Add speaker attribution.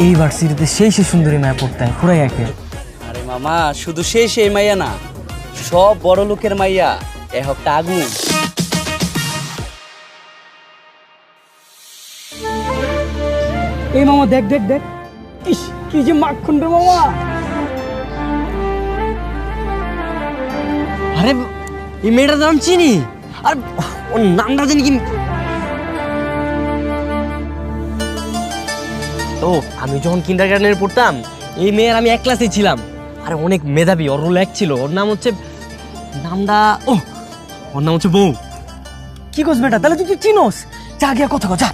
Speaker 1: এই ভার্সিটিতে সেই সুন্দরী মায়া পড়তে হয় পুরাই একে।
Speaker 2: আরে মামা, শুধু সেই মাইয়া না, সব বড় লোকের মাইয়া এ হকটা আগুন।
Speaker 3: এই মামা দেখ দেখ দেখ, ইস কি যে মাখন রে মামা।
Speaker 1: আরে এই মেয়েটার নাম চিনি, আর ওর নামটা জানি কি। ও আমি যখন কিন্ডারগার্টেনে পড়তাম এই মেয়ের আমি এক ক্লাসেই ছিলাম। আরে অনেক মেধাবী, ওর রোল এক ছিল। ওর নাম হচ্ছে নামটা ওর নাম হচ্ছে বউ।
Speaker 3: কি কোস বেটা, তাহলে তুই চিনোস? যা গিয়া কথা কো যা।